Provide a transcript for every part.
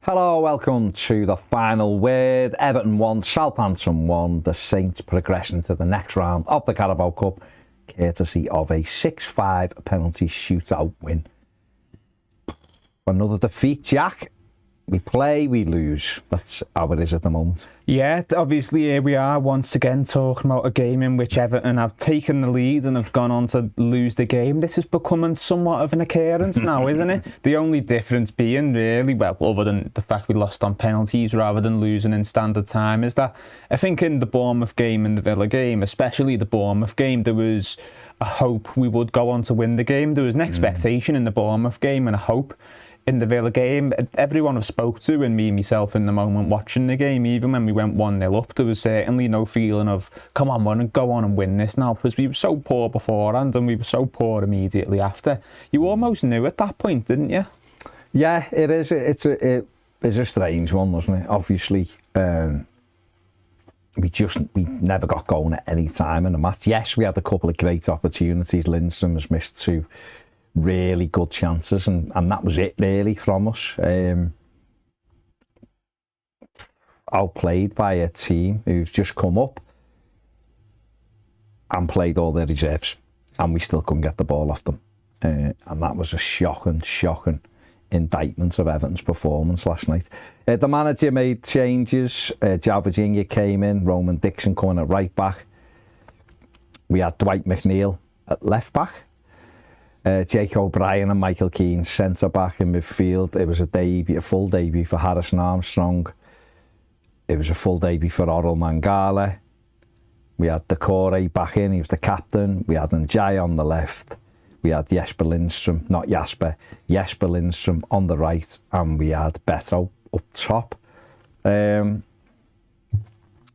Hello, welcome to the final word. Everton 1, Southampton 1. The Saints progressing to the next round of the Carabao Cup, courtesy of a 6-5 penalty shootout win. Another defeat, Jack. We play, we lose. That's how it is at the moment. Yeah, obviously here we are once again talking about a game in which Everton have taken the lead and have gone on to lose the game. This is becoming somewhat of an occurrence now, isn't it? The only difference being really, well, other than the fact we lost on penalties rather than losing in standard time, is that I think in the Bournemouth game and the Villa game, especially the Bournemouth game, there was a hope we would go on to win the game. There was an expectation in the Bournemouth game and a hope in the Villa game. Everyone I've spoke to, and me myself in the moment watching the game, even when we went 1-0 up, there was certainly no feeling of, come on, man, and go on and win this now, because we were so poor beforehand and we were so poor immediately after. You almost knew at that point, didn't you? Yeah, it is. It's a strange one, wasn't it? Obviously, we never got going at any time in the match. Yes, we had a couple of great opportunities. Lindstrom has missed two really good chances, and that was it really from us. Outplayed by a team who've just come up and played all their reserves, and we still couldn't get the ball off them, and that was a shocking indictment of Everton's performance last night. The manager made changes. João Virginia came in, Roman Dixon coming at right back. We had Dwight McNeil at left back. Jake O'Brien and Michael Keane centre back in midfield. It was a full debut for Harrison Armstrong. It was a full debut for Orel Mangala. We had Decore back in, he was the captain. We had Njai on the left. We had Jesper Lindstrom on the right, and we had Beto up top. The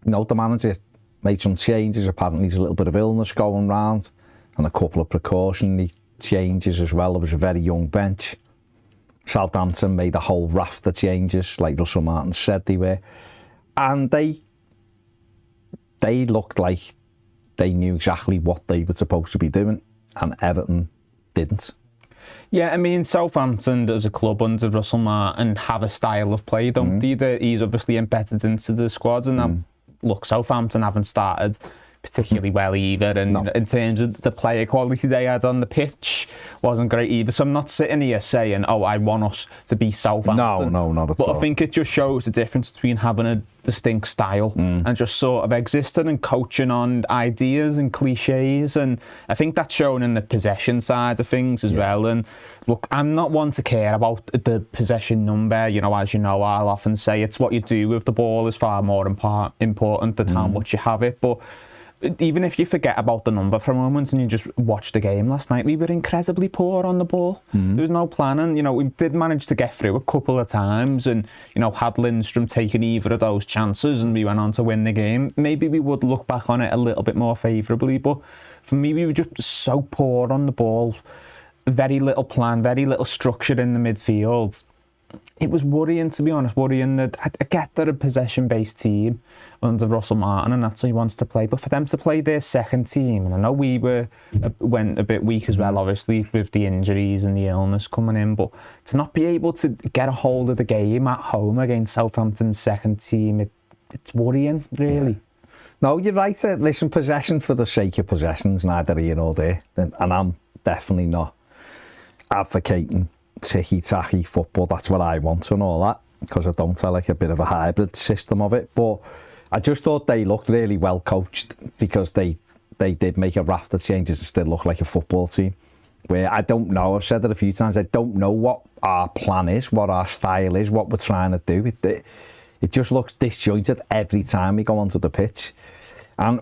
manager made some changes. Apparently there's a little bit of illness going round and a couple of precautionary changes as well. There was a very young bench. Southampton made a whole raft of changes, like Russell Martin said they were, and they looked like they knew exactly what they were supposed to be doing, and Everton didn't. Yeah, I mean, Southampton as a club under Russell Martin have a style of play, don't they? He's obviously embedded into the squad, and look, Southampton haven't started particularly well either, and in terms of the player quality they had on the pitch wasn't great either. So I'm not sitting here saying, oh, I want us to be Southampton. No, not at all. But I think it just shows the difference between having a distinct style and just sort of existing and coaching on ideas and cliches, and I think that's shown in the possession side of things as well. And look, I'm not one to care about the possession number. As you know, I'll often say it's what you do with the ball is far more important than how much you have it. But even if you forget about the number for a moment and you just watch the game last night, we were incredibly poor on the ball. There was no planning. We did manage to get through a couple of times, and had Lindstrom taken either of those chances and we went on to win the game, maybe we would look back on it a little bit more favourably. But for me, we were just so poor on the ball. Very little plan, very little structure in the midfield. It was worrying, to be honest, that I get they're a possession-based team under Russell Martin and that's how he wants to play, but for them to play their second team, and I know we went a bit weak as well, obviously, with the injuries and the illness coming in, but to not be able to get a hold of the game at home against Southampton's second team, it's worrying, really. Yeah. No, you're right. Listen, possession for the sake of possession's neither here nor there, and I'm definitely not advocating ticky-tacky football. That's what I want and all that, because I don't. I like a bit of a hybrid system of it, but I just thought they looked really well coached, because they did make a raft of changes and still look like a football team. Where I don't know, I've said it a few times, I don't know what our plan is, what our style is, what we're trying to do. It just looks disjointed every time we go onto the pitch. And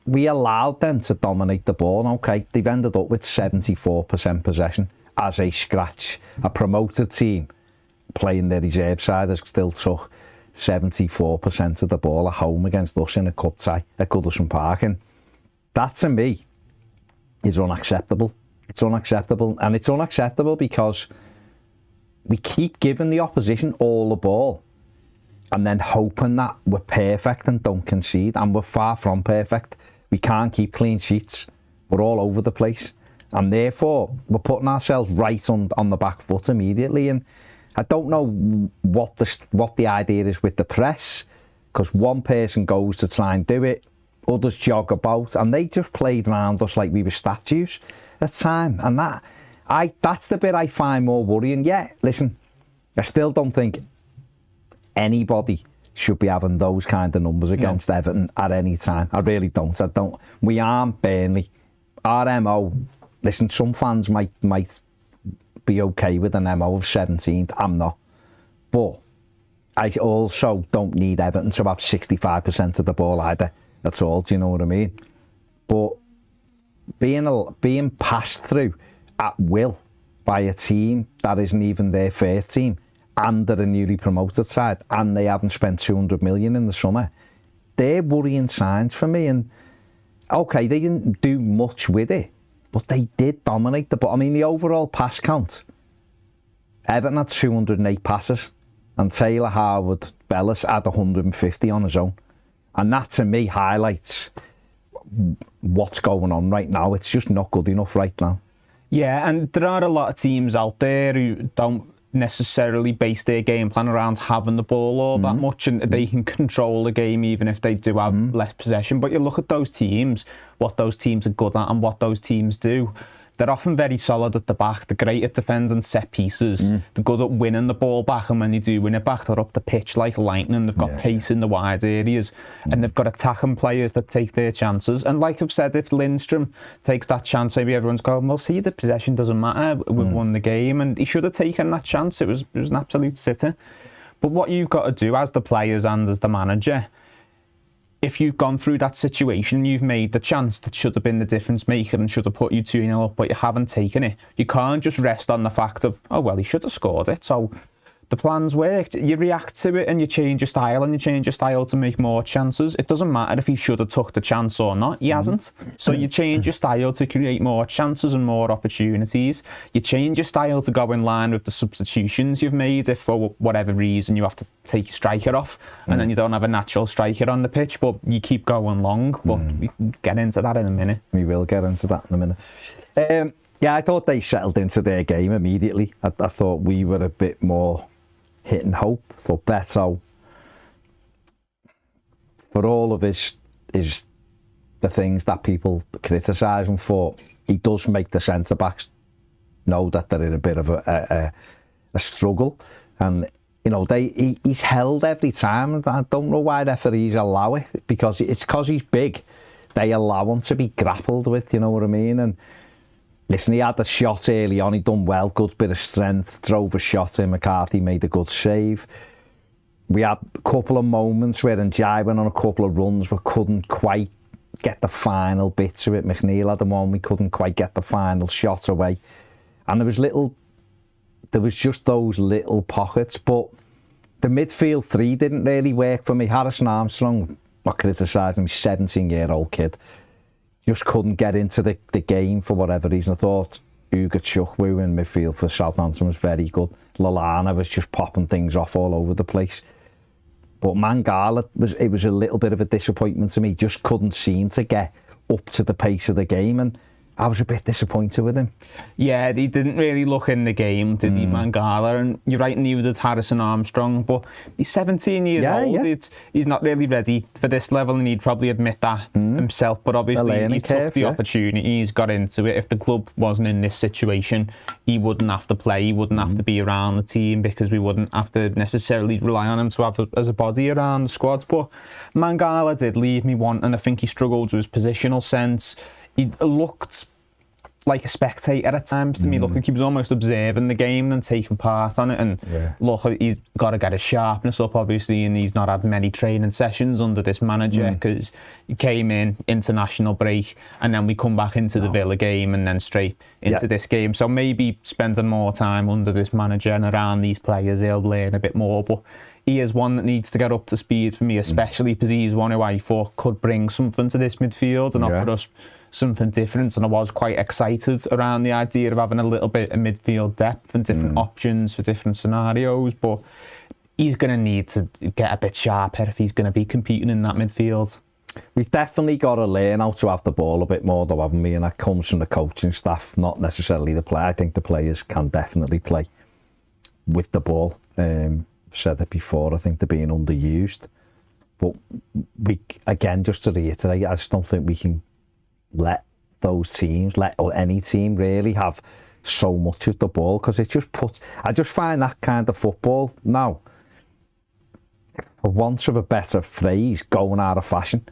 we allowed them to dominate the ball. Okay, they've ended up with 74% possession as a scratch. A promoted team playing their reserve side has still took 74% of the ball at home against us in a cup tie at Goodison Park, and that to me is unacceptable. It's unacceptable, and it's unacceptable because we keep giving the opposition all the ball and then hoping that we're perfect and don't concede, and we're far from perfect. We can't keep clean sheets. We're all over the place, and therefore we're putting ourselves right on the back foot immediately. And I don't know what the idea is with the press, because one person goes to try and do it, others jog about, and they just played around us like we were statues at time. And that's the bit I find more worrying. Yeah, listen, I still don't think anybody should be having those kind of numbers against Everton at any time. I really don't. We aren't Burnley. Our MO, listen, some fans might be okay with an MO of 17th. I'm not. But I also don't need Everton to have 65% of the ball either. That's all, do you know what I mean? But being passed through at will by a team that isn't even their first team, and they're a newly promoted side, and they haven't spent 200 million in the summer, they're worrying signs for me. And okay, they didn't do much with it, but they did dominate the ball. I mean, the overall pass count, Everton had 208 passes, and Taylor Howard Bellis had 150 on his own. And that, to me, highlights what's going on right now. It's just not good enough right now. Yeah, and there are a lot of teams out there who don't necessarily base their game plan around having the ball all that much, and they can control the game even if they do have less possession. But you look at those teams, what those teams are good at and what those teams do. They're often very solid at the back. They're great at defending set pieces. They're good at winning the ball back, and when they do win it back, they're up the pitch like lightning. They've got pace in the wide areas, and they've got attacking players that take their chances. And like I've said, if Lindstrom takes that chance, maybe everyone's going, well, see, the possession doesn't matter. We've won the game, and he should have taken that chance. It was an absolute sitter. But what you've got to do as the players and as the manager, if you've gone through that situation, you've made the chance that should have been the difference maker and should have put you 2-0 up, but you haven't taken it. You can't just rest on the fact of, oh, well, he should have scored it, so the plan's worked. You react to it and you change your style, and you change your style to make more chances. It doesn't matter if he should have took the chance or not. He hasn't. So you change your style to create more chances and more opportunities. You change your style to go in line with the substitutions you've made if for whatever reason you have to take your striker off and then you don't have a natural striker on the pitch, but you keep going long. But we can get into that in a minute. We will get into that in a minute. Yeah, I thought they settled into their game immediately. I thought we were a bit more hit and hope. Thought Beto, for all of his the things that people criticise him for, he does make the centre-backs know that they're in a bit of a struggle. And, you know, he's held every time. I don't know why referees allow it, because he's big. They allow him to be grappled with, you know what I mean? And listen, he had the shot early on, he done well, good bit of strength, drove a shot in, McCarthy made a good save. We had a couple of moments where Njai went on a couple of runs but couldn't quite get the final bit to it. McNeil had the one, we couldn't quite get the final shot away. And there was just those little pockets, but the midfield three didn't really work for me. Harrison Armstrong, not criticising him, he's a 17-year-old kid. Just couldn't get into the game for whatever reason. I thought Uga Chukwu in midfield for Southampton was very good. Lallana was just popping things off all over the place. But Mangala, it was a little bit of a disappointment to me. Just couldn't seem to get up to the pace of the game, and I was a bit disappointed with him. Yeah, he didn't really look in the game, did he, Mangala? And you're right, neither did Harrison Armstrong, but he's 17 years old. Yeah. He's not really ready for this level, and he'd probably admit that himself. But obviously, he took the opportunity, he's got into it. If the club wasn't in this situation, he wouldn't have to play, he wouldn't have to be around the team, because we wouldn't have to necessarily rely on him to have as a body around the squad. But Mangala did leave me wanting. I think he struggled with his positional sense. He looked like a spectator at times to me. Looked like he was almost observing the game than taking part on it. And look, he's got to get his sharpness up, obviously, and he's not had many training sessions under this manager, because he came in, international break, and then we come back into the Villa game and then straight into this game. So maybe spending more time under this manager and around these players, he'll learn a bit more. But he is one that needs to get up to speed for me, especially because he's one who I thought could bring something to this midfield and offer us something different. And I was quite excited around the idea of having a little bit of midfield depth and different options for different scenarios. But he's going to need to get a bit sharper if he's going to be competing in that midfield. We've definitely got to learn how to have the ball a bit more, though, haven't we? And that comes from the coaching staff, not necessarily the player. I think the players can definitely play. with the ball. Said it before, I think they're being underused. But we, again, just to reiterate, I just don't think we can let those teams, or any team really, have so much of the ball, because it just puts, I just find that kind of football now, for want of a better phrase, going out of fashion.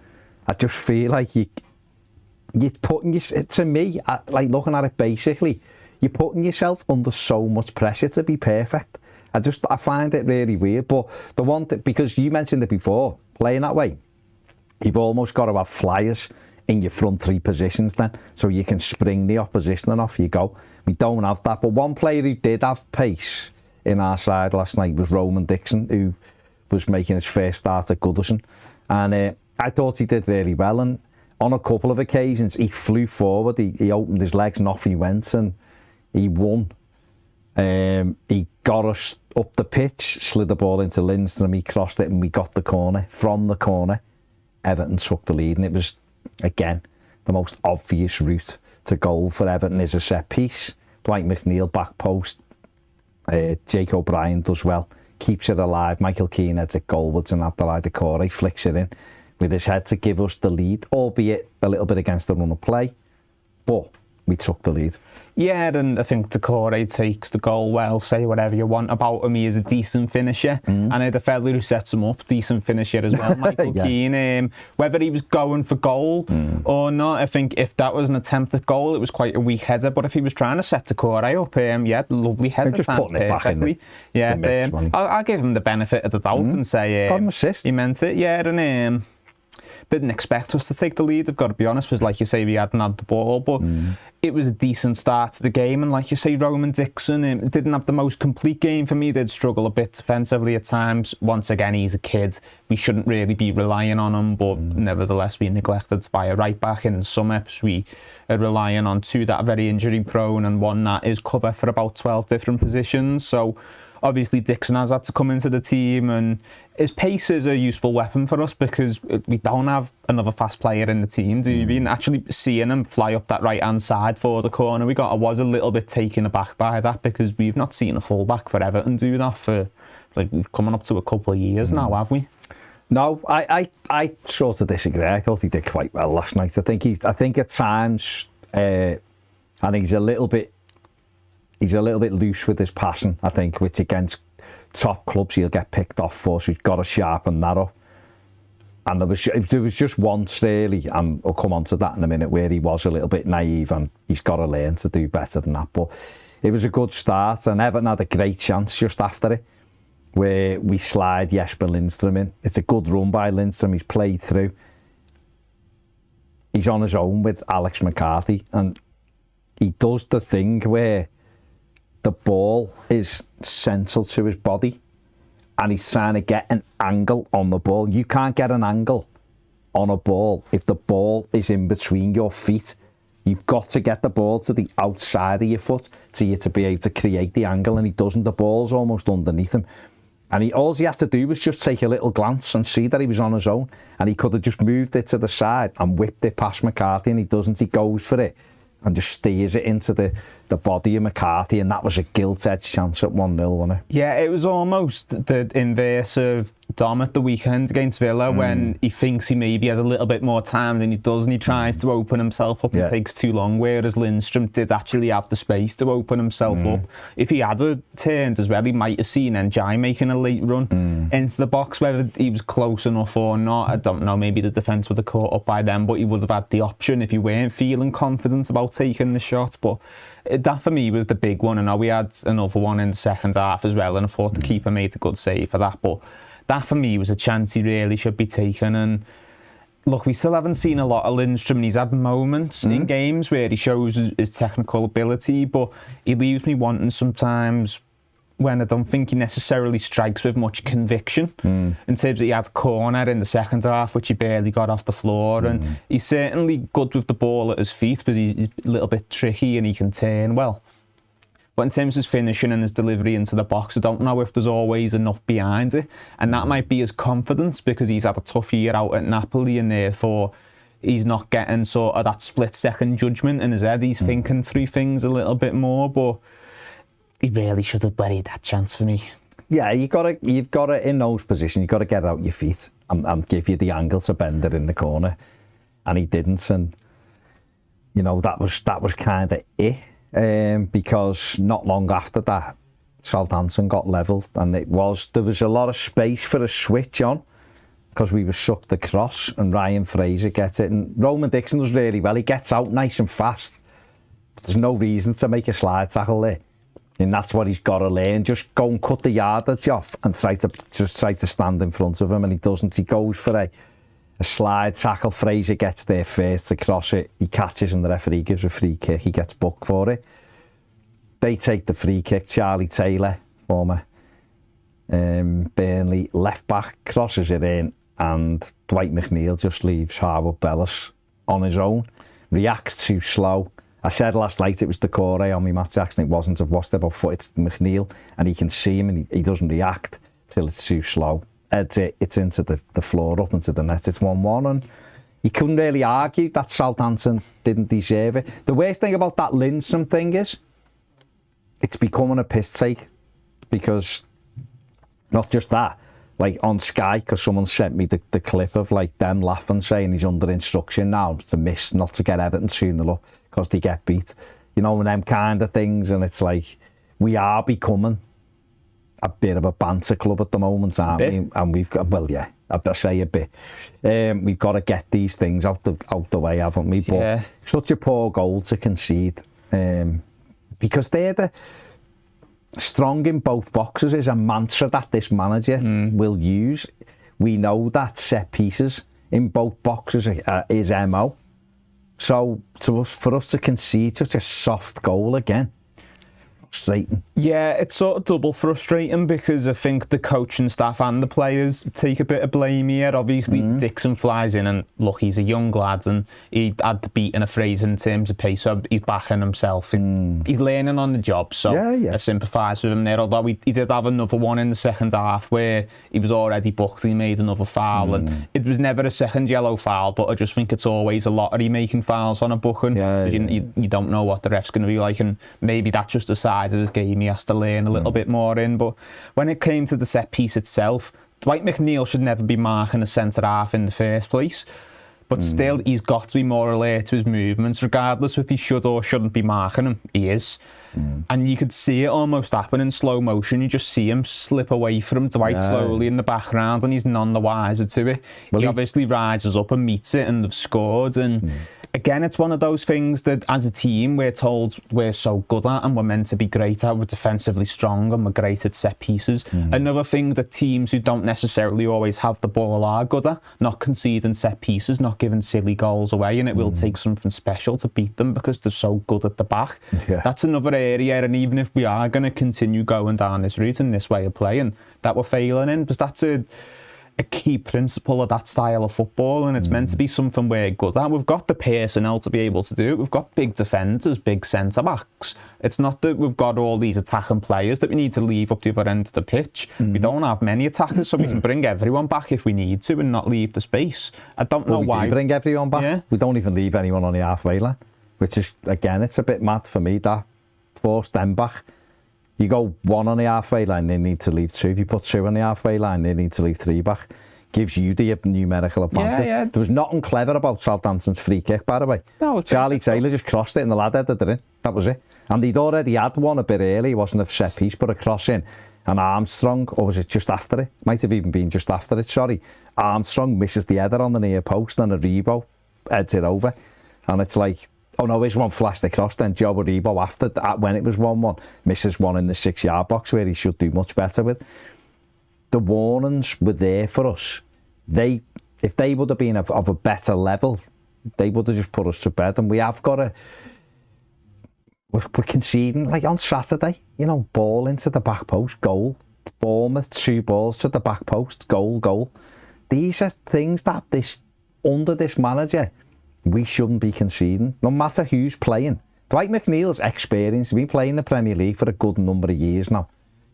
I just feel like you're putting, to me, like looking at it basically, you're putting yourself under so much pressure to be perfect. I find it really weird. But the one thing, because you mentioned it before, playing that way, you've almost got to have flyers in your front three positions then, so you can spring the opposition and off you go. We don't have that. But one player who did have pace in our side last night was Roman Dixon, who was making his first start at Goodison. And I thought he did really well. And on a couple of occasions, he flew forward, he opened his legs and off he went, and he won. He got us up the pitch, slid the ball into Lindstrom, he crossed it and we got the corner. From the corner, Everton took the lead, and it was, again, the most obvious route to goal for Everton is a set piece. Dwight McNeil, back post, Jake O'Brien does well, keeps it alive, Michael Keane heads it goalwards, and Abdoulaye Doucouré flicks it in with his head to give us the lead, albeit a little bit against the run of play, but we took the lead. Yeah, and I think Doucouré takes the goal well. Say whatever you want about him, he is a decent finisher. And the fella who sets him up, decent finisher as well, Michael Keane. Whether he was going for goal or not, I think if that was an attempt at goal, it was quite a weak header. But if he was trying to set Doucouré up, yeah, lovely header. Just putting it back in the mix, I'll give him the benefit of the doubt and say got an assist. He meant it. Yeah, and didn't expect us to take the lead, I've got to be honest, because like you say, we hadn't had the ball, but it was a decent start to the game. And like you say, Roman Dixon didn't have the most complete game for me. Did struggle a bit defensively at times. Once again, he's a kid, we shouldn't really be relying on him, but nevertheless we neglected by a right back. In some eps we are relying on two that are very injury prone and one that is cover for about 12 different positions. So obviously Dixon has had to come into the team, and his pace is a useful weapon for us because we don't have another fast player in the team, do you mean? Actually seeing him fly up that right-hand side for the corner I was a little bit taken aback by that, because we've not seen a full-back for Everton do that for, like, we've coming up to a couple of years now, have we? No, I sort of disagree. I thought he did quite well last night. I think at times, and he's a little bit loose with his passing, I think, which against top clubs he'll get picked off for, so he's got to sharpen that up. And there was just once really, and I'll come on to that in a minute, where he was a little bit naive, and he's got to learn to do better than that. But it was a good start, and Everton had a great chance just after it, where we slide Jesper Lindstrom in. It's a good run by Lindstrom, he's played through. He's on his own with Alex McCarthy, and he does the thing where the ball is central to his body and he's trying to get an angle on the ball. You can't get an angle on a ball if the ball is in between your feet. You've got to get the ball to the outside of your foot to be able to create the angle, and he doesn't. The ball's almost underneath him. And all he had to do was just take a little glance and see that he was on his own, and he could have just moved it to the side and whipped it past McCarthy, and he doesn't. He goes for it and just steers it into the body of McCarthy, and that was a gilt-edged chance at 1-0, wasn't it? Yeah, it was almost the inverse of Dom at the weekend against Villa, when he thinks he maybe has a little bit more time than he does, and he tries to open himself up and takes too long, whereas Lindstrom did actually have the space to open himself up. If he had turned as well, he might have seen Njai making a late run into the box. Whether he was close enough or not, I don't know, maybe the defence would have caught up by then, but he would have had the option if he weren't feeling confident about taking the shot. But that for me was the big one. I know we had another one in the second half as well, and I thought the keeper made a good save for that, but that for me was a chance he really should be taking. And look, we still haven't seen a lot of Lindstrom, and he's had moments in games where he shows his technical ability, but he leaves me wanting sometimes when I don't think he necessarily strikes with much conviction. In terms of, he had a corner in the second half which he barely got off the floor, and he's certainly good with the ball at his feet because he's a little bit tricky and he can turn well. But in terms of his finishing and his delivery into the box, I don't know if there's always enough behind it, and that might be his confidence because he's had a tough year out at Napoli, and therefore he's not getting sort of that split-second judgment in his head. He's thinking through things a little bit more, but he really should have buried that chance for me. Yeah, you've got to in those positions, you've got to get out your feet and give you the angle to bend it in the corner, and he didn't, and you know that was kind of it, because not long after that, Southampton got levelled, and there was a lot of space for a switch on, because we were sucked across, and Ryan Fraser gets it, and Roman Dixon does really well. He gets out nice and fast, but there's no reason to make a slide tackle there. And that's what he's got to learn. Just go and cut the yardage off and try to stand in front of him, and he doesn't. He goes for a slide tackle. Fraser gets there first to cross it. He catches, and the referee gives a free kick. He gets booked for it. They take the free kick. Charlie Taylor, former Burnley left back, crosses it in, and Dwight McNeil just leaves Harwood Bellis on his own. Reacts too slow. I said last night it was Decore on me, Matt Jackson. It wasn't. I've watched it before. It's McNeil, and he can see him, and he doesn't react till it's too slow. It's into the floor, up into the net. It's 1-1, and you couldn't really argue that Southampton didn't deserve it. The worst thing about that Lindstrom thing is it's becoming a piss take, because not just that, like on Sky, because someone sent me the clip of like them laughing, saying he's under instruction now to miss, not to get Everton 2-0 up because they get beat, you know, and them kind of things. And it's like, we are becoming a bit of a banter club at the moment, aren't we? And we've got, well, yeah, I'll say a bit. We've got to get these things out the way, haven't we? But yeah, such a poor goal to concede, because they're the strong in both boxes is a mantra that this manager will use. We know that set pieces in both boxes is MO. So for us to concede such a soft goal again, frustrating. Yeah, it's sort of double frustrating, because I think the coaching staff and the players take a bit of blame here. Obviously, Dixon flies in, and look, he's a young lad, and he had the beat in a phrase in terms of pace, so he's backing himself. He's learning on the job, so I sympathise with him there. Although he did have another one in the second half where he was already booked, he made another foul, and it was never a second yellow foul, but I just think it's always a lottery making fouls on a booking. You don't know what the ref's going to be like, and maybe that's just a side of his game he has to learn a little bit more in. But when it came to the set piece itself, Dwight McNeil should never be marking a centre half in the first place, but still he's got to be more alert to his movements, regardless if he should or shouldn't be marking him. He is. And you could see it almost happen in slow motion. You just see him slip away from Dwight slowly in the background, and he's none the wiser to it. Well, he obviously rises up and meets it, and they've scored. And again, it's one of those things that as a team we're told we're so good at, and we're meant to be great at. We're defensively strong, and we're great at set pieces. Another thing that teams who don't necessarily always have the ball are good at, not conceding set pieces, not giving silly goals away, and it will take something special to beat them because they're so good at the back. That's another area, and even if we are going to continue going down this route and this way of playing that we're failing in, because that's a key principle of that style of football, and it's meant to be something we're good at. We've got the personnel to be able to do it. We've got big defenders, big centre-backs. It's not that we've got all these attacking players that we need to leave up the other end of the pitch. We don't have many attackers, so we can bring everyone back if we need to and not leave the space. I don't know why. We bring everyone back. We don't even leave anyone on the halfway line, which is, again, it's a bit mad for me, that force them back. You go one on the halfway line, they need to leave two. If you put two on the halfway line, they need to leave three back. Gives you the numerical advantage. There was nothing clever about Southampton's free kick, by the way. No, Charlie Taylor just crossed it and the lad headed it in. That was it. And he'd already had one a bit early. It wasn't a set piece, but a cross in. And Armstrong, or was it just after it? Might have even been just after it, sorry. Armstrong misses the header on the near post, and Aribo heads it over. And it's like, oh no, this one flashed across, then Joe Aribo after that, when it was 1-1, misses one in the 6-yard box where he should do much better with. The warnings were there for us. If they would have been of a better level, they would have just put us to bed. And we have got to, we're conceding, like on Saturday, you know, ball into the back post, goal. Bournemouth, 2 balls to the back post, goal. These are things that under this manager, we shouldn't be conceding, no matter who's playing. Dwight McNeil's experienced. He's been playing the Premier League for a good number of years now.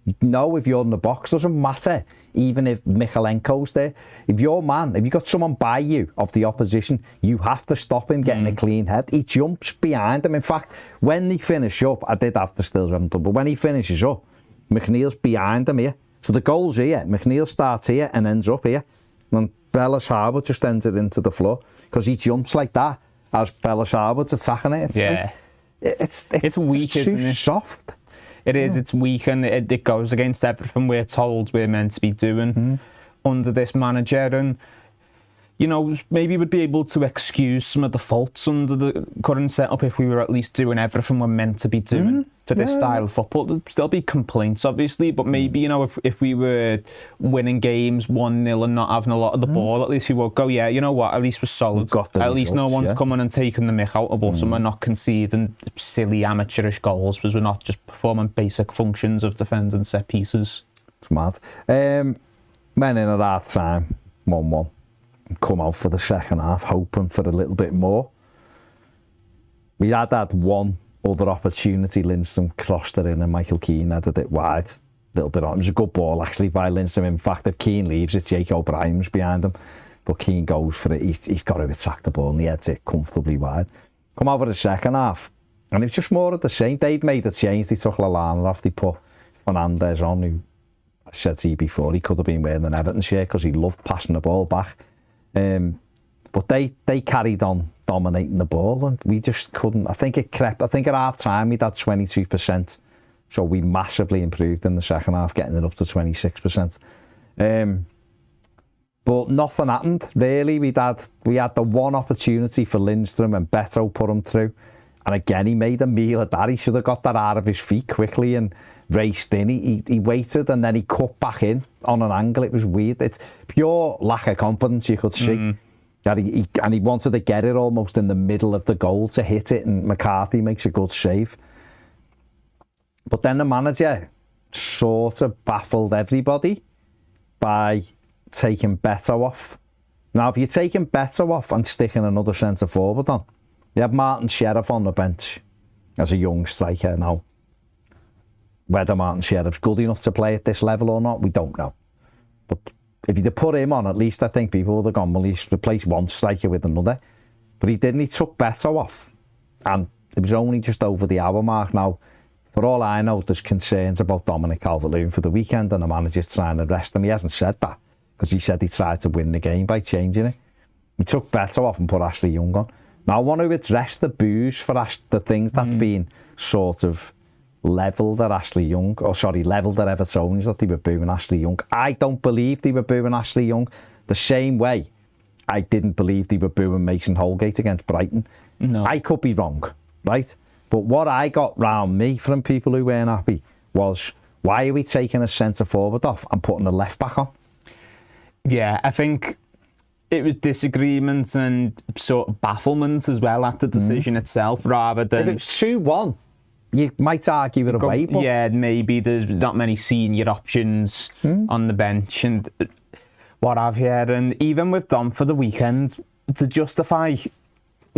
You know if you're in the box, doesn't matter. Even if Michalenko's there, if you got someone by you of the opposition, you have to stop him getting a clean head. He jumps behind him. In fact, when they finish up, I did have to still run, but when he finishes up, McNeil's behind him here. So the goal's here. McNeil starts here and ends up here. And Bellis Harwood just entered into the floor because he jumps like that as Bellis Harwood's attacking it. It's weak, too isn't it? soft. It is, it's weak, and it goes against everything we're told we're meant to be doing under this manager. And, you know, maybe we'd be able to excuse some of the faults under the current setup if we were at least doing everything we're meant to be doing for this style of football. There'd still be complaints, obviously, but maybe, you know, if we were winning games 1-0 and not having a lot of the ball, at least we would go, yeah, you know what, at least we're solid. At least no one's coming and taking the mick out of us, and we're not conceding silly amateurish goals because we're not just performing basic functions of defending set pieces. It's mad. Men in at half time, 1-1. Come out for the second half, hoping for a little bit more. We had that one other opportunity. Lindstrom crossed it in and Michael Keane headed it wide. A little bit on. It was a good ball actually by Lindstrom. In fact, if Keane leaves it, Jake O'Brien's behind him. But Keane goes for it. He's got to attack the ball and he heads it comfortably wide. Come out for the second half. And it was just more of the same. They'd made a change. They took Lallana off. They put Fernandes on, who I said to you before, he could have been wearing an Everton shirt because he loved passing the ball back. But they carried on dominating the ball and we just couldn't. I think at half time we'd had 22%, so we massively improved in the second half, getting it up to 26%. But nothing happened really. We had the one opportunity for Lindstrom and Beto put him through, and again he made a meal of that. He should have got that out of his feet quickly and raced in. He waited and then he cut back in on an angle. It was weird. It's pure lack of confidence, you could see. That he wanted to get it almost in the middle of the goal to hit it, and McCarthy makes a good save. But then the manager sort of baffled everybody by taking Beto off. Now, if you're taking Beto off and sticking another centre forward on, you have Martin Sheriff on the bench as a young striker now. Whether Martin Sheriff's good enough to play at this level or not, we don't know. But if you'd have put him on, at least I think people would have gone, well, he's replaced one striker with another. But he didn't. He took Beto off. And it was only just over the hour mark. Now, for all I know, there's concerns about Dominic Calvert-Lewin for the weekend and the manager's trying to rest him. He hasn't said that because he said he tried to win the game by changing it. He took Beto off and put Ashley Young on. Now, I want to address the boos for the things that's been sort of levelled at Ashley Young, levelled at Evertonians, that they were booing Ashley Young. I don't believe they were booing Ashley Young the same way I didn't believe they were booing Mason Holgate against Brighton. No. I could be wrong, right? But what I got round me from people who weren't happy was, why are we taking a centre forward off and putting a left back on? Yeah, I think it was disagreement and sort of bafflement as well at the decision itself, rather than... If it was 2-1, you might argue it away, but... Yeah, maybe there's not many senior options on the bench and what have you. And even with Dom for the weekend, to justify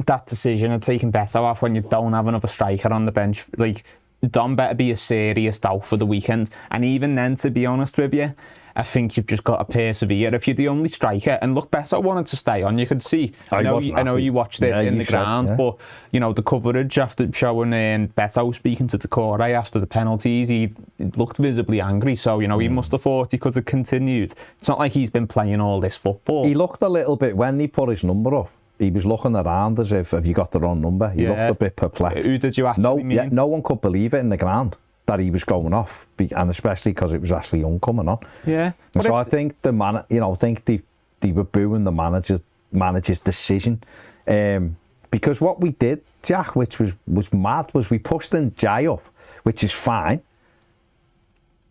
that decision of taking Beto off when you don't have another striker on the bench, like, Dom better be a serious doubt for the weekend. And even then, to be honest with you, I think you've just got to persevere. If you're the only striker, and look, Beto wanted to stay on, you could see. I know you watched it in the ground, but you know the coverage after showing Beto speaking to Decore after the penalties, he looked visibly angry. So you know he must have thought he could have continued. It's not like he's been playing all this football. He looked a little bit when he put his number up. He was looking around as if, have you got the wrong number? He looked a bit perplexed. Who did you actually mean? No one could believe it in the ground that he was going off, and especially because it was Ashley Young coming on. Yeah. And so I think I think they were booing the manager's decision, because what we did, Jack, which was mad, was we pushed in Jai up, which is fine.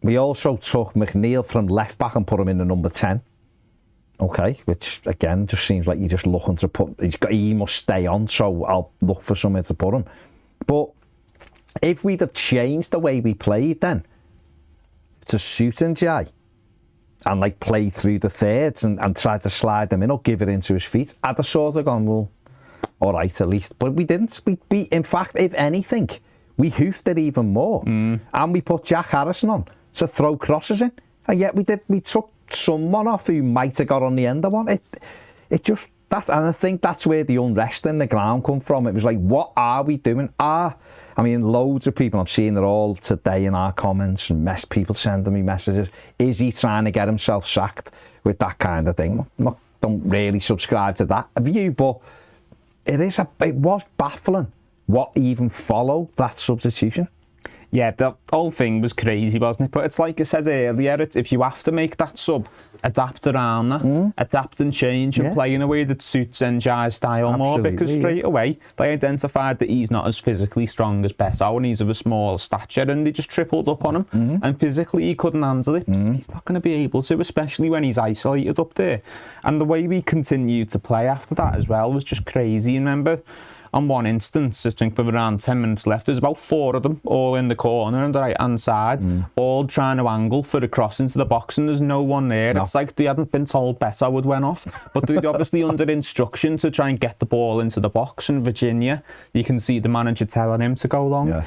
We also took McNeil from left back and put him in the number 10. Okay, which again just seems like you're just looking to put. He must stay on, so I'll look for somewhere to put him. But if we'd have changed the way we played then to suit Njai and like play through the thirds and try to slide them in or give it into his feet, I'd have sort of gone, well, all right, at least. But we didn't. We in fact, if anything, we hoofed it even more. And we put Jack Harrison on, to throw crosses in. And yet we took someone off who might have got on the end of one. It just, that, and I think that's where the unrest in the ground come from. It was like, what are we doing? I mean, loads of people, I've seen it all today in our comments, and people sending me messages. Is he trying to get himself sacked with that kind of thing? Don't really subscribe to that view, but it was baffling what even followed that substitution. Yeah, the whole thing was crazy, wasn't it? But it's like I said earlier, if you have to make that sub, adapt around that, adapt and change, and play in a way that suits NJ's style more, because straight away they identified that he's not as physically strong as Beto, and he's of a small stature, and they just tripled up on him, and physically he couldn't handle it. He's not going to be able to, especially when he's isolated up there. And the way we continued to play after that as well was just crazy. Remember, on one instance, I think with around 10 minutes left, there's about 4 of them all in the corner on the right-hand side, all trying to angle for the cross into the box, and there's no one there. No. It's like they hadn't been told Beto would went off, but they're obviously under instruction to try and get the ball into the box. In Virginia, you can see the manager telling him to go long. Yeah.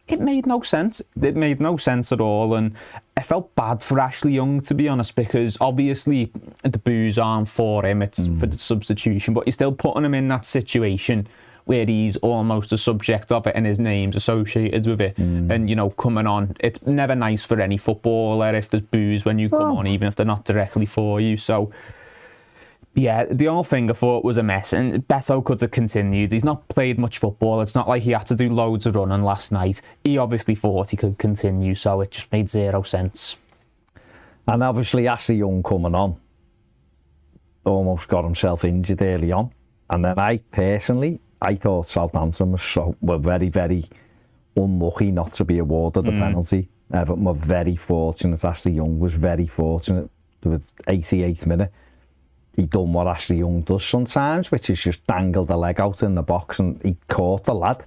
It made no sense. It made no sense at all, and I felt bad for Ashley Young, to be honest, because obviously the boos aren't for him, it's for the substitution, but you're still putting him in that situation where he's almost a subject of it and his name's associated with it. And, you know, coming on, it's never nice for any footballer if there's boos when you come on, even if they're not directly for you. So, yeah, the whole thing I thought was a mess, and Beto could have continued. He's not played much football. It's not like he had to do loads of running last night. He obviously thought he could continue, so it just made zero sense. And obviously Ashley Young coming on almost got himself injured early on. And then I thought Southampton were very, very unlucky not to be awarded the penalty. Everton were very fortunate. Ashley Young was very fortunate. With 88th minute, he done what Ashley Young does sometimes, which is just dangle the leg out in the box, and he caught the lad.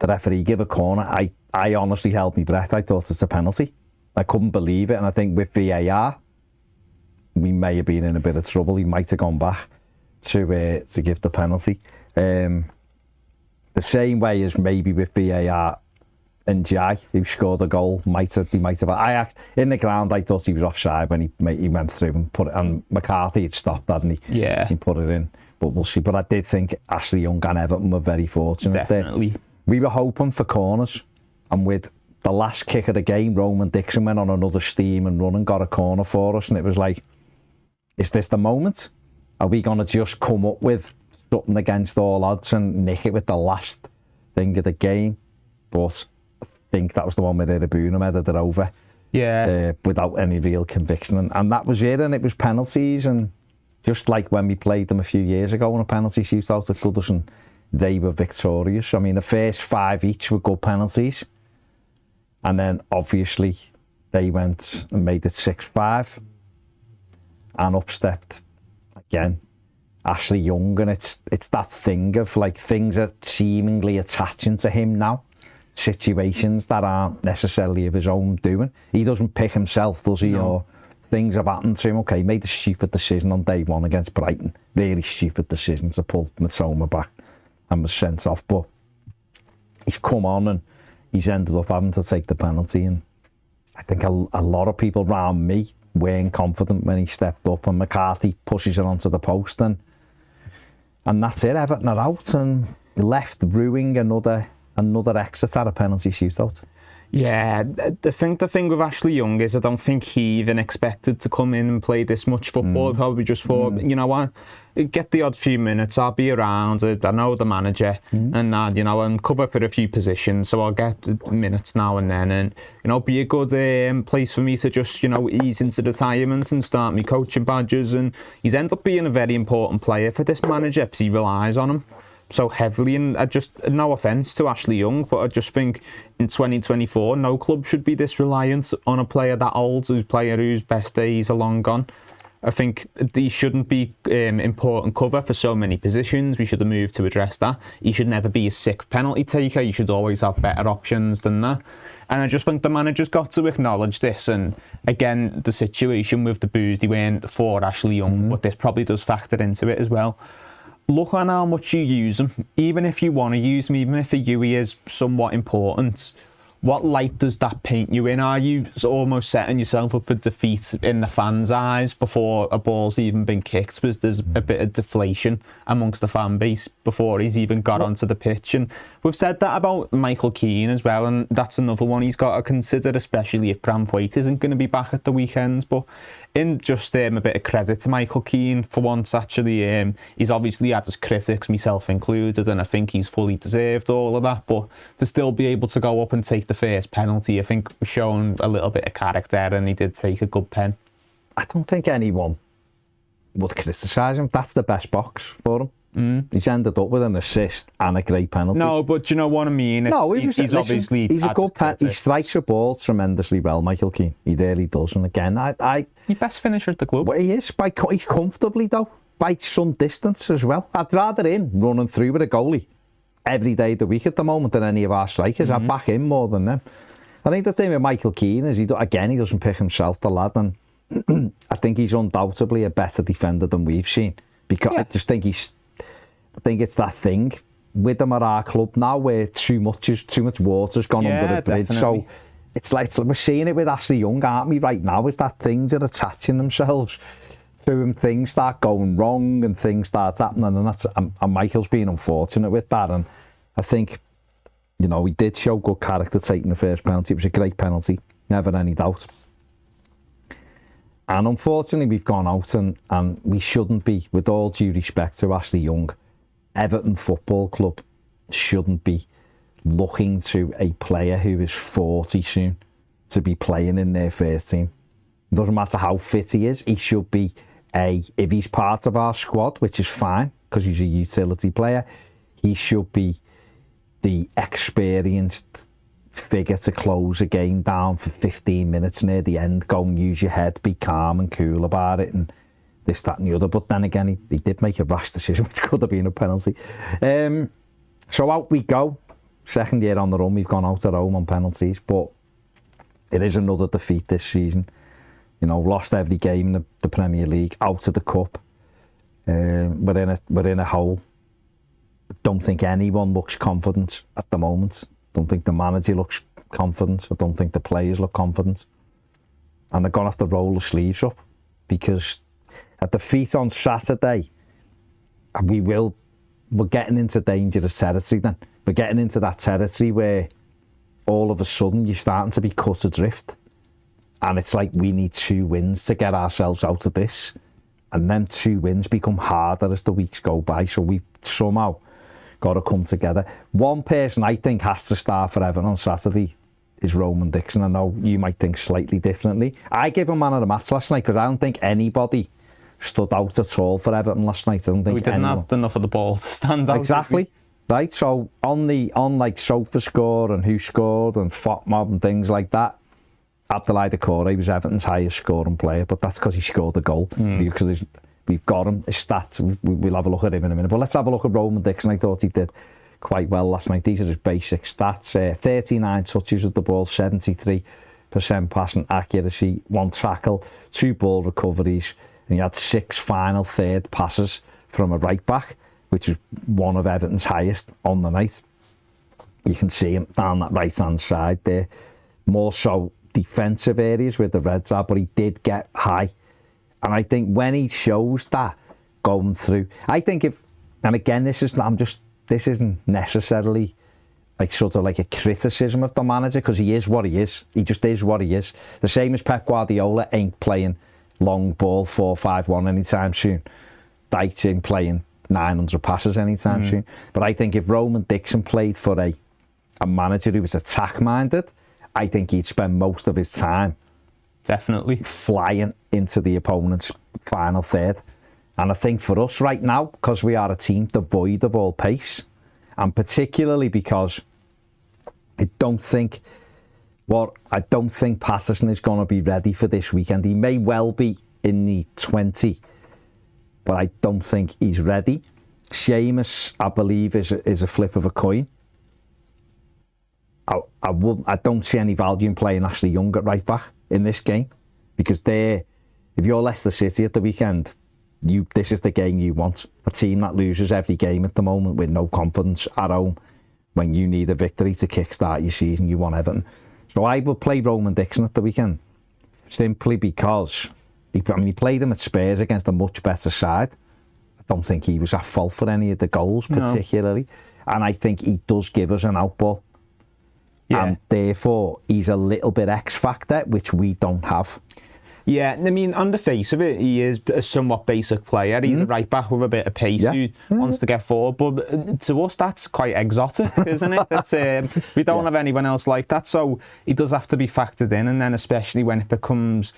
The referee gave a corner. I honestly held my breath. I thought it's a penalty. I couldn't believe it, and I think with VAR, we may have been in a bit of trouble. He might have gone back to give the penalty. The same way as maybe with VAR and Jai, who scored a goal, in the ground I thought he was offside when he went through and put it, and McCarthy had stopped, hadn't he? Yeah. He put it in, but we'll see. But I did think Ashley Young and Everton were very fortunate. Definitely. We were hoping for corners, and with the last kick of the game, Roman Dixon went on another steam and run and got a corner for us, and it was like, is this the moment? Are we going to just come up with something against all odds and nick it with the last thing of the game? But I think that was the one with Irabuna headed it over. Yeah. Without any real conviction. And that was it, and it was penalties. And just like when we played them a few years ago in a penalty shootout at Goodison, they were victorious. I mean, the first 5 each were good penalties. And then obviously they went and made it 6-5 and upstepped again Ashley Young, and it's that thing of like things are seemingly attaching to him now, situations that aren't necessarily of his own doing. He doesn't pick himself, does he? No. Or things have happened to him. Okay, he made a stupid decision on day one against Brighton, really stupid decision to pull Matoma back and was sent off, but he's come on and he's ended up having to take the penalty. And I think a lot of people around me weren't confident when he stepped up, and McCarthy pushes it onto the post, and that's it. Everton are out and left ruining another exit at a penalty shootout. Yeah, I think the thing with Ashley Young is I don't think he even expected to come in and play this much football. Probably just thought, you know what, get the odd few minutes, I'll be around, I know the manager, and you know, and cover for a few positions, so I'll get minutes now and then, and you know, be a good place for me to just, you know, ease into retirement and start me coaching badges. And he's ended up being a very important player for this manager because he relies on him so heavily. And I just, no offence to Ashley Young, but I just think in 2024 no club should be this reliant on a player that old, a player whose best days are long gone. I think he shouldn't be important cover for so many positions. We should have moved to address that. He should never be a sick penalty taker. You should always have better options than that. And I just think the manager's got to acknowledge this. And again, the situation with the boos, they weren't for Ashley Young, but this probably does factor into it as well. Look on how much you use him. Even if you want to use him, even if for you he is somewhat important, what light does that paint you in? Are you almost setting yourself up for defeat in the fans' eyes before a ball's even been kicked? Because there's a bit of deflation amongst the fan base before he's even got onto the pitch. And we've said that about Michael Keane as well, and that's another one he's got to consider, especially if Branthwaite isn't going to be back at the weekend. But in just a bit of credit to Michael Keane for once, actually, he's obviously had his critics, myself included, and I think he's fully deserved all of that. But to still be able to go up and take the first penalty, I think was showing a little bit of character, and he did take a good pen. I don't think anyone would criticise him. That's the best box for him. He's ended up with an assist and a great penalty. No, but do you know what I mean? No, he's obviously... He's a good pen. He strikes a ball tremendously well, Michael Keane. He really does. And again, He best finisher at the club. Well, he is. He's comfortably, though, by some distance as well. I'd rather him running through with a goalie every day of the week at the moment than any of our strikers. I'd back him more than them. I think the thing with Michael Keane is, he doesn't pick himself, the lad, and I think he's undoubtedly a better defender than we've seen. Because I just think I think it's that thing with him at our club now where too much water's gone under the bridge. Definitely. So it's like we're seeing it with Ashley Young, aren't we, right now? Is that things are attaching themselves to him, things start going wrong and things start happening, and Michael's been unfortunate with that. And I think, you know, he did show good character taking the first penalty. It was a great penalty, never any doubt. And unfortunately, we've gone out and we shouldn't be, with all due respect to Ashley Young, Everton Football Club shouldn't be looking to a player who is 40 soon to be playing in their first team. It doesn't matter how fit he is, he should be if he's part of our squad, which is fine, because he's a utility player, he should be the experienced figure to close a game down for 15 minutes near the end, go and use your head, be calm and cool about it, and this, that and the other. But then again, he did make a rash decision, which could have been a penalty. So out we go. Second year on the run, we've gone out at home on penalties, but it is another defeat this season. You know, lost every game in the Premier League, out of the cup. We're in a hole. Don't think anyone looks confident at the moment. Don't think the manager looks confident. I don't think the players look confident. And they're going to have to roll the sleeves up, because a defeat on Saturday, we're getting into dangerous territory then. We're getting into that territory where all of a sudden you're starting to be cut adrift. And it's like we need 2 wins to get ourselves out of this. And then 2 wins become harder as the weeks go by. So we've somehow got to come together. One person I think has to start for Everton on Saturday is Roman Dixon. I know you might think slightly differently. I gave him man of the match last night because I don't think anybody stood out at all for Everton last night. I don't think we didn't have enough of the ball to stand out. Exactly. Right, so on like Sofa score and who scored and FOTMob and things like that, Abdoulaye Doucouré was Everton's highest scoring player, but that's because he scored a goal. Because we've got him, his stats, we'll have a look at him in a minute. But let's have a look at Roman Dixon. I thought he did quite well last night. These are his basic stats. 39 touches of the ball, 73% passing accuracy, 1 tackle, 2 ball recoveries, and he had 6 final third passes from a right back, which is one of Everton's highest on the night. You can see him down that right-hand side there. More so defensive areas where the Reds are, but he did get high. And I think when he shows that going through, I think and again, this isn't necessarily like sort of like a criticism of the manager, because he is what he is. He just is what he is. The same as Pep Guardiola ain't playing long ball 4-5-1 anytime soon. Dyche ain't playing 900 passes anytime soon. But I think if Roman Dixon played for a manager who was attack-minded, I think he'd spend most of his time definitely flying into the opponent's final third. And I think for us right now, because we are a team devoid of all pace, and particularly because I don't think Patterson is going to be ready for this weekend. He may well be in the 20, but I don't think he's ready. Seamus, I believe, is a flip of a coin. I don't see any value in playing Ashley Young at right back in this game, because if you're Leicester City at the weekend, this is the game you want. A team that loses every game at the moment with no confidence at home when you need a victory to kickstart your season, you want Everton. So I would play Roman Dixon at the weekend, simply because he played him at Spurs against a much better side. I don't think he was at fault for any of the goals particularly. No. And I think he does give us an outball. Yeah. And therefore, he's a little bit X-factor, which we don't have. Yeah, I mean, on the face of it, he is a somewhat basic player. He's a right back with a bit of pace who wants to get forward. But to us, that's quite exotic, isn't it? That's, we don't have anyone else like that. So he does have to be factored in. And then especially when it becomes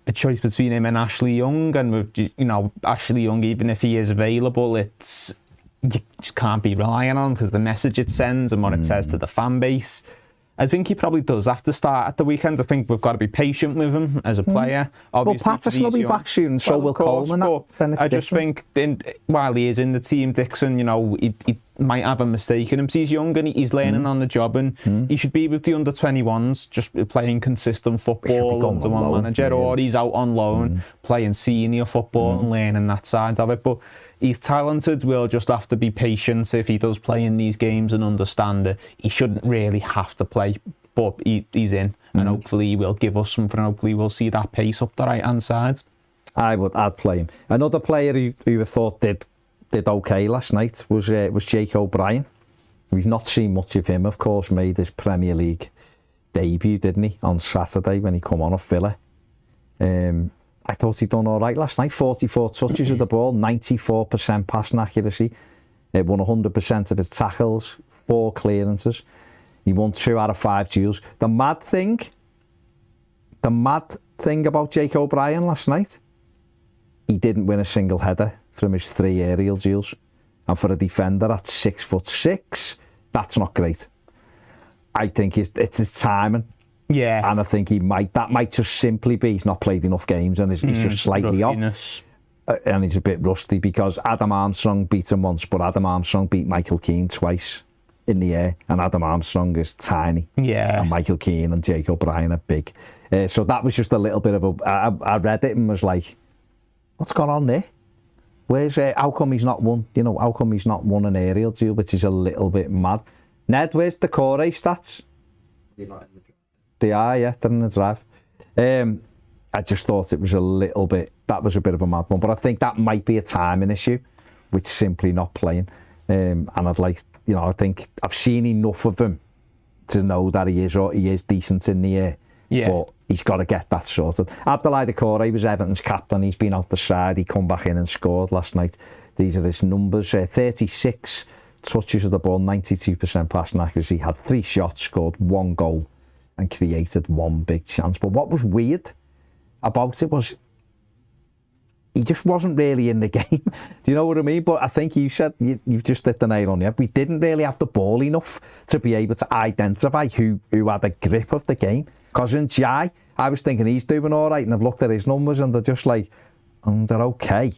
a choice between him and Ashley Young. And with, you know, Ashley Young, even if he is available, you just can't be relying on him because the message it sends and what it says to the fan base. I think he probably does have to start at the weekend. I think we've got to be patient with him as a player. Obviously, well, Patterson will be back soon, so will Coleman. I just think while he is in the team, Dixon, you know, he might have a mistake in him. He's young and he's learning on the job, and he should be with the under-21s, just playing consistent football under one manager, or he's out on loan playing senior football and learning that side of it. But he's talented. We'll just have to be patient if he does play in these games and understand it. He shouldn't really have to play, but he's in, and hopefully he will give us something. Hopefully we'll see that pace up the right-hand side. I'd play him. Another player who I thought did okay last night was Jake O'Brien. We've not seen much of him, of course. Made his Premier League debut, didn't he, on Saturday when he come on off Villa. I thought he'd done all right last night. 44 touches of the ball, 94% passing accuracy. He won 100% of his tackles, 4 clearances. He won 2 out of 5 duels. The mad thing about Jake O'Brien last night, he didn't win a single header from his 3 aerial duels. And for a defender at 6'6", that's not great. I think it's his timing. Yeah. And I think that might just simply be he's not played enough games and he's just slightly off. And he's a bit rusty because Adam Armstrong beat him once, but Adam Armstrong beat Michael Keane twice in the air, and Adam Armstrong is tiny. Yeah. And Michael Keane and Jake O'Brien are big. So that was just a little bit of I read it and was like, what's going on there? How come he's not won? You know, how come he's not won an aerial duel, which is a little bit mad. Ned, where's the Core stats? They're not in the drive. They are, yeah, they're in the drive. I just thought it was that was a bit of a mad one, but I think that might be a timing issue with simply not playing. And I'd like, you know, I think I've seen enough of him to know that he is decent in the air. Yeah. But he's got to get that sorted. Abdoulaye Doucouré was Everton's captain. He's been out the side. He come back in and scored last night. These are his numbers. 36 touches of the ball, 92% passing accuracy. Had 3 shots, scored 1 goal and created 1 big chance. But what was weird about it was he just wasn't really in the game. Do you know what I mean? But I think you said, you've just hit the nail on the head. We didn't really have the ball enough to be able to identify who had a grip of the game. Because in Jai, I was thinking he's doing all right, and I've looked at his numbers and they're just like, they're okay.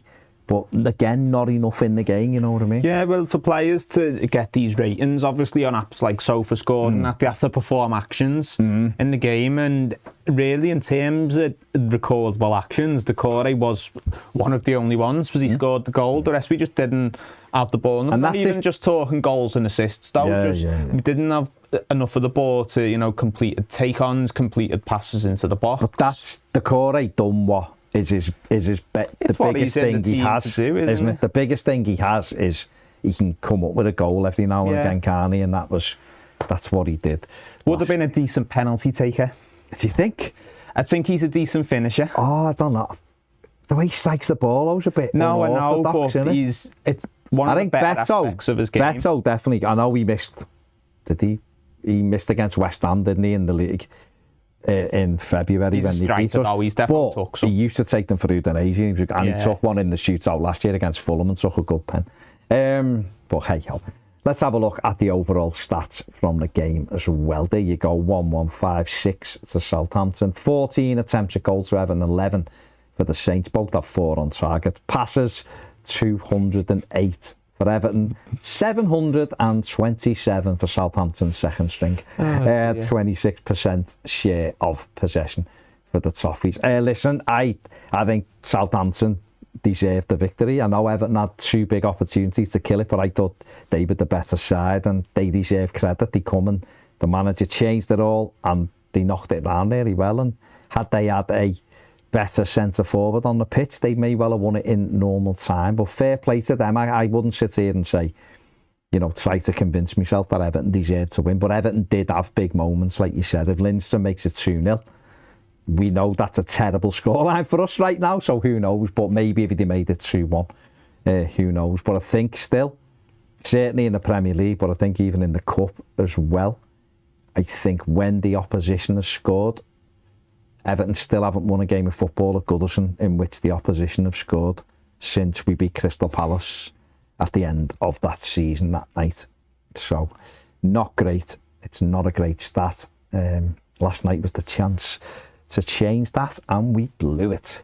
But again, not enough in the game, you know what I mean? Yeah, well, for players to get these ratings, obviously on apps like SofaScore and that, they have to perform actions in the game. And really, in terms of recordable actions, Doucouré was one of the only ones, because he scored the goal. The rest we just didn't have the ball. And not even just talking goals and assists, though. We didn't have enough of the ball to, you know, completed take-ons, completed passes into the box. But that's Doucouré done what? The biggest thing he has, isn't it? The biggest thing he has is he can come up with a goal every now and again, can't he? And that's what he did. Would have been a decent penalty taker. Do you think? I think he's a decent finisher. Oh, I don't know. The way he strikes the ball was a bit unorthodox, but it's one of the better aspects of his game. Beto, definitely. I know he missed. Did he? He missed against West Ham, didn't he, in the league? In February when they beat us. He's definitely took some. He used to take them for Udinese, and he took one in the shootout last year against Fulham and took a good pen. But hey ho, let's have a look at the overall stats from the game as well. There you go, 1-1, 5-6 to Southampton, 14 attempts at goal to Everton, 11 for the Saints, both have 4 on target. Passes, 208 for Everton, 727 for Southampton's second string. 26% share of possession for the Toffees. Listen, I think Southampton deserved the victory. I know Everton had 2 big opportunities to kill it, but I thought they were the better side and they deserve credit. They come and the manager changed it all and they knocked it around really well. And had they had a better centre forward on the pitch, they may well have won it in normal time. But fair play to them. I wouldn't sit here and say, try to convince myself that Everton deserved to win. But Everton did have big moments, like you said. If Lindstrom makes it 2-0, we know that's a terrible scoreline for us right now, so who knows? But maybe if they made it 2-1, who knows? But I think still, certainly in the Premier League, but I think even in the Cup as well, I think when the opposition has scored, Everton still haven't won a game of football at Goodison in which the opposition have scored since we beat Crystal Palace at the end of that season that night. So, not great. It's not a great stat. Last night was the chance to change that and we blew it.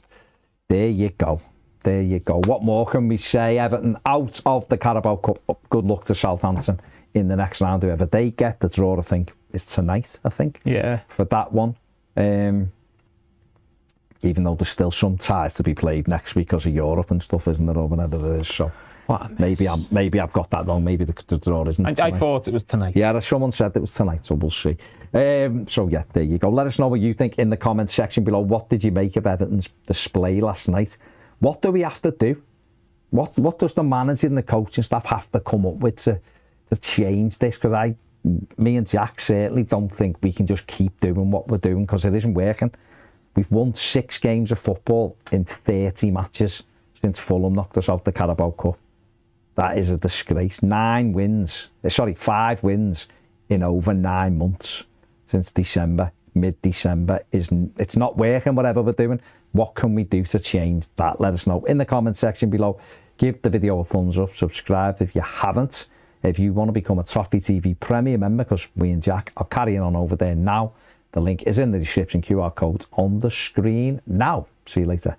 There you go. There you go. What more can we say? Everton out of the Carabao Cup. Good luck to Southampton in the next round. Whoever they get, the draw I think is tonight, I think. Yeah. For that one. Even though there's still some ties to be played next week because of Europe and stuff, isn't there, or whenever there is. So maybe I've got that wrong. Maybe the draw isn't tonight. I thought it was tonight. Yeah, someone said it was tonight, so we'll see. So yeah, there you go. Let us know what you think in the comment section below. What did you make of Everton's display last night? What do we have to do? What does the manager and the coaching staff have to come up with to change this? Because me and Jack certainly don't think we can just keep doing what we're doing because it isn't working. We've won 6 games of football in 30 matches since Fulham knocked us out the Carabao Cup. That is a disgrace. 5 wins in over 9 months since December, mid-December. It's not working, whatever we're doing. What can we do to change that? Let us know in the comment section below. Give the video a thumbs up. Subscribe if you haven't. If you want to become a Toffee TV Premier member, because we and Jack are carrying on over there now. The link is in the description, QR code on the screen now. See you later.